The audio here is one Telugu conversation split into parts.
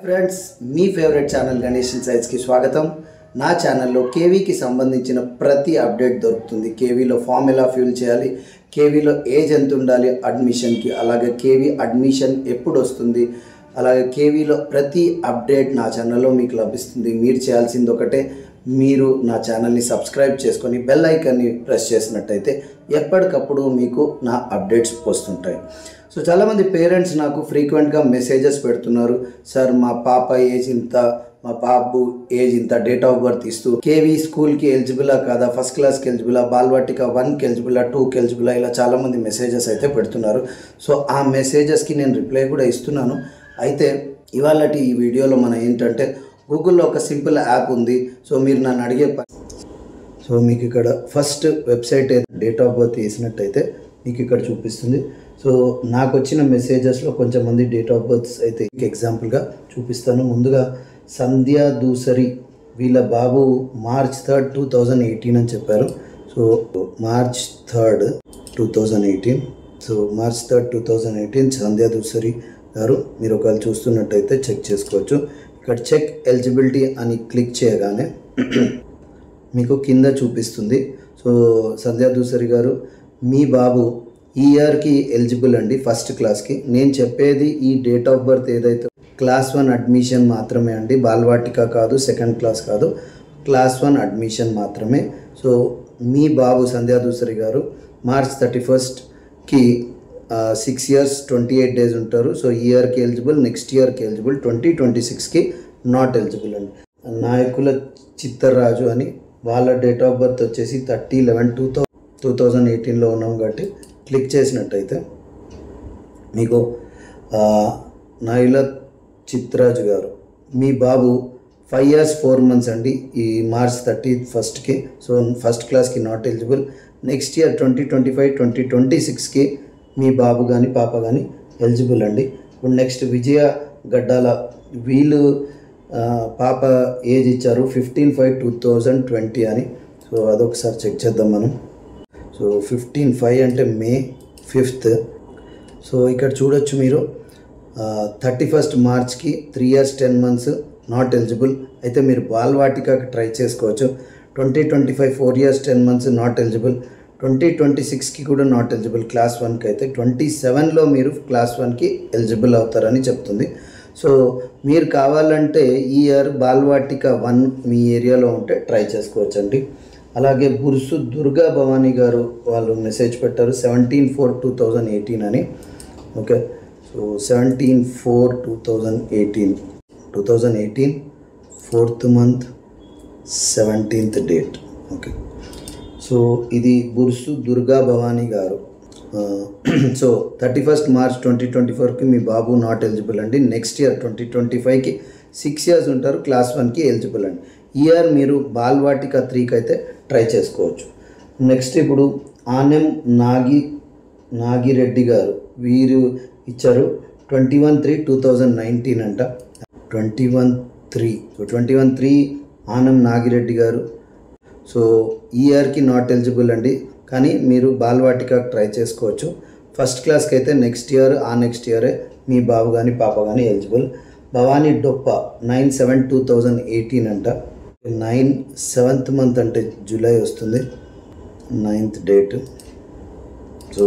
ఫ్రెండ్స్, మీ ఫేవరెట్ ఛానల్ గణేష్ ఇన్సైట్స్కి స్వాగతం. నా ఛానల్లో కేవీకి సంబంధించిన ప్రతి అప్డేట్ దొరుకుతుంది. కేవీలో ఫామ్ ఎలా ఫిల్ చేయాలి, కేవీలో ఏజ్ ఎంత ఉండాలి అడ్మిషన్కి, అలాగే కేవీ అడ్మిషన్ ఎప్పుడు వస్తుంది, అలాగే కేవీలో ప్రతి అప్డేట్ నా ఛానల్లో మీకు లభిస్తుంది. మీరు చేయాల్సింది ఒకటే, మీరు నా ఛానల్ని సబ్స్క్రైబ్ చేసుకొని బెల్ ఐకాన్ని ప్రెస్ చేసినట్టయితే ఎప్పటికప్పుడు మీకు నా అప్డేట్స్ వస్తుంటాయి. సో చాలామంది పేరెంట్స్ నాకు ఫ్రీక్వెంట్గా మెసేజెస్ పెడుతున్నారు, సార్ మా పాప ఏజ్ ఇంత, మా బాబు ఏజ్ ఇంత, డేట్ ఆఫ్ బర్త్ ఇస్తూ కేవీ స్కూల్కి ఎలిజిబులా కాదా, ఫస్ట్ క్లాస్కి ఎలిజిబులా, బాల్వాటిక 1కి ఎలిజిబులా, 2కి ఎలిజిబులా, ఇలా చాలామంది మెసేజెస్ అయితే పెడుతున్నారు. సో ఆ మెసేజెస్కి నేను రిప్లై కూడా ఇస్తున్నాను. అయితే ఇవాళ ఈ వీడియోలో మనం ఏంటంటే, గూగుల్లో ఒక సింపుల్ యాప్ ఉంది. సో మీరు నన్ను అడిగే సో మీకు ఇక్కడ first website date of birth వేసినట్టయితే మీకు ఇక్కడ చూపిస్తుంది. సో నాకు వచ్చిన మెసేజెస్లో కొంచెం మంది డేట్ ఆఫ్ బర్త్స్ అయితే ఎగ్జాంపుల్గా చూపిస్తాను. ముందుగా సంధ్యా దూసరి, వీళ్ళ బాబు March 3rd, 2018 అని చెప్పారు. So March 3rd, 2018. So March 3rd, 2018 సంధ్యా దూసరి గారు. మీరు ఒకవేళ చూస్తున్నట్టయితే చెక్ చేసుకోవచ్చు. ఇక్కడ చెక్ ఎలిజిబిలిటీ అని క్లిక్ చేయగానే మీకు కింద చూపిస్తుంది. సో సంధ్యా దూసరి గారు, మీ బాబు ఈ ఇయర్కి ఎలిజిబుల్ అండి ఫస్ట్ క్లాస్కి. నేను చెప్పేది ఈ డేట్ ఆఫ్ బర్త్ ఏదైతే క్లాస్ 1 అడ్మిషన్ మాత్రమే అండి, బాల్వాటిక కాదు, సెకండ్ క్లాస్ కాదు, క్లాస్ 1 అడ్మిషన్ మాత్రమే. సో మీ బాబు సంధ్యా దూసరి గారు March 31st 6 years 28 days ఉంటారు. సో ఈ ఇయర్కి ఎలిజిబుల్, నెక్స్ట్ ఇయర్కి ఎలిజిబుల్, 2026కి నాట్ ఎలిజిబుల్ అండి. నాయకుల చిత్తరాజు అని, వాళ్ళ డేట్ ఆఫ్ బర్త్ వచ్చేసి 30/11/2018లో ఉన్నాం కాబట్టి క్లిక్ చేసినట్టయితే మీకు నాయుల చిత్తరాజు గారు, మీ బాబు 5 years 4 months అండి ఈ March 31st. సో ఫస్ట్ క్లాస్కి నాట్ ఎలిజిబుల్. నెక్స్ట్ ఇయర్ 2025, 2026కి మీ బాబు కానీ పాప కానీ ఎలిజిబుల్ అండి. ఇప్పుడు నెక్స్ట్ విజయ గడ్డాల, వీళ్ళు పాప ఏజ్ ఇచ్చారు 15/5/2020 అని. సో అదొకసారి చెక్ చేద్దాం మనం. సో 15/5 అంటే May 5th. సో ఇక్కడ చూడొచ్చు మీరు 31st Marchకి 3 years 10 months not eligible. అయితే మీరు బాల్వాటికకి ట్రై చేసుకోవచ్చు. 2025 4 years 10 months నాట్ ఎలిజిబుల్. 2026కి కూడా నాట్ ఎలిజిబుల్ క్లాస్ 1కి. అయితే 27లో మీరు క్లాస్ 1కి ఎలిజిబుల్ అవుతారని చెప్తుంది. సో మీరు కావాలంటే ఈ ఇయర్ బాల్వాటిక 1 మీ ఏరియాలో ఉంటే ట్రై చేసుకోవచ్చండి. అలాగే బుర్సు దుర్గా భవానీ గారు, వాళ్ళు మెసేజ్ పెట్టారు 17/4/2018 అని. Okay, so 17/4/2018 4th month 17th date. Okay, so ఇది బుర్సు దుర్గా భవానీ గారు. సో 31st March 2024కి మీ బాబు నాట్ ఎలిజిబుల్ అండి. నెక్స్ట్ ఇయర్ 2025కి 6 years ఉంటారు, క్లాస్ 1కి ఎలిజిబుల్ అండి. ఇయర్ మీరు బాల్వాటిక 3కి అయితే ట్రై చేసుకోవచ్చు. నెక్స్ట్ ఇప్పుడు ఆనం నాగిరెడ్డి గారు, వీరు ఇచ్చారు 21/3/2019 అంట. 21/3 ఆనం నాగిరెడ్డి గారు. సో ఈ ఇయర్కి నాట్ ఎలిజిబుల్ అండి, కానీ మీరు బాల్వాటిక ట్రై చేసుకోవచ్చు. ఫస్ట్ క్లాస్కి అయితే నెక్స్ట్ ఇయర్, ఆ నెక్స్ట్ ఇయరే మీ బాబు కానీ పాప కానీ ఎలిజిబుల్. భవానీ డొప్ప 9/7/2018 అంట. 9 7th month అంటే జూలై వస్తుంది, 9th date. సో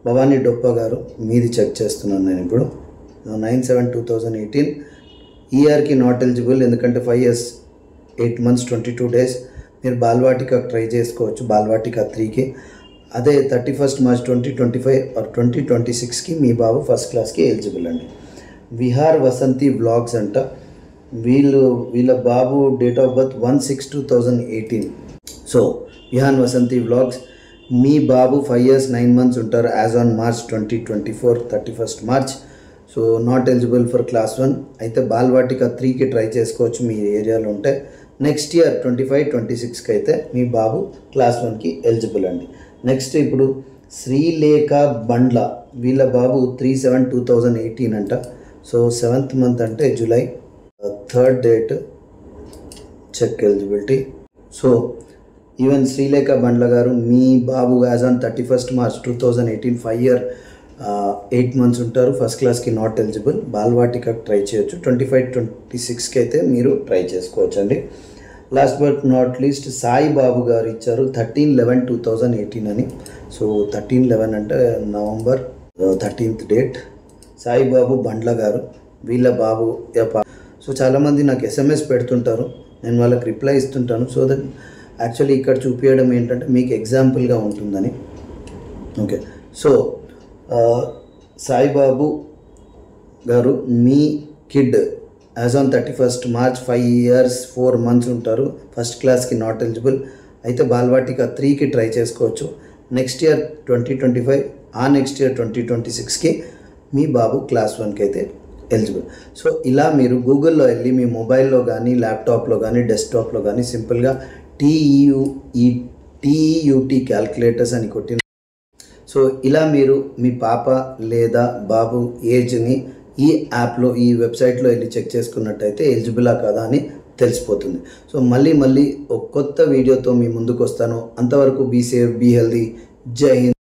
భవానీ డొప్ప గారు, మీది చెక్ చేస్తున్నాను నేను ఇప్పుడు. 9/7/2018 ఈ ఇయర్కి నాట్ ఎలిజిబుల్, ఎందుకంటే 5 years 8 months 22 days. మీరు బాల్వాటిక ట్రై చేసుకోవచ్చు బాల్వాటిక 3కి. అదే 31st March 2025 ఆర్ 2026కి మీ బాబు ఫస్ట్ క్లాస్కి ఎలిజిబుల్ అండి. విహార్ వసంతి వ్లాగ్స్ అంట, వీళ్ళ బాబు date of birth 1/6/2018. So Vihaan Vasanthi vlogs, మీ బాబు 5 years 9 months ఉంటారు as on March 2024 31st March. So not eligible for class 1. అయితే బాల్వాటిక 3కి ట్రై చేసుకోవచ్చు మీ ఏరియాలో ఉంటే. నెక్స్ట్ ఇయర్ 25-26కి అయితే మీ బాబు క్లాస్ 1కి ఎలిజిబుల్ అండి. నెక్స్ట్ ఇప్పుడు శ్రీలేఖ బండ్ల, వీళ్ళ బాబు 3/7/2018 అంట. సో 7th month అంటే July, 3rd date, check eligibility. So even Srilekha Bandla గారు, మీ బాబు as on 31st March 2018 5 year 8 months ఉంటారు. ఫస్ట్ క్లాస్కి నాట్ ఎలిజిబుల్. బాలవాటికకు ట్రై చేయొచ్చు. 25-26కి అయితే మీరు ట్రై చేసుకోవచ్చు అండి. Last but not least Saibabu గారు ఇచ్చారు 13/11/2018 అని. సో 13/11 అంటే నవంబర్ 13th డేట్. సాయిబాబు బండ్ల గారు, వీళ్ళ బాబు. సో చాలామంది నాకు SMS పెడుతుంటారు, నేను వాళ్ళకి రిప్లై ఇస్తుంటాను. సో దట్ యాక్చువల్లీ ఇక్కడ చూపించడం ఏంటంటే మీకు ఎగ్జాంపుల్గా ఉంటుందని. ఓకే, సో సాయిబాబు గారు మీ kid as on 31st March 5 years 4 months ఉంటారు. ఫస్ట్ క్లాస్కి నాట్ ఎలిజిబుల్. అయితే బాలవాటిక 3కి ట్రై చేసుకోవచ్చు. నెక్స్ట్ ఇయర్ 2025, ఆ నెక్స్ట్ ఇయర్ 2026కి మీ బాబు క్లాస్ 1కి అయితే ఎలిజిబుల్. సో ఇలా మీరు గూగుల్లో వెళ్ళి మీ మొబైల్లో కానీ ల్యాప్టాప్లో కానీ డెస్క్టాప్లో కానీ సింపుల్గా TEUT క్యాల్కులేటర్స్ అని కొట్టిన. సో ఇలా మీరు మీ పాప లేదా బాబు ఏజ్ని ఈ యాప్లో, ఈ వెబ్సైట్లో వెళ్ళి చెక్ చేసుకున్నట్టయితే ఎలిజిబులా కదా అని తెలిసిపోతుంది. సో మళ్ళీ ఒక కొత్త వీడియోతో మీ ముందుకు వస్తాను. అంతవరకు బీ సేఫ్, బీ హెల్దీ. జై హింద్.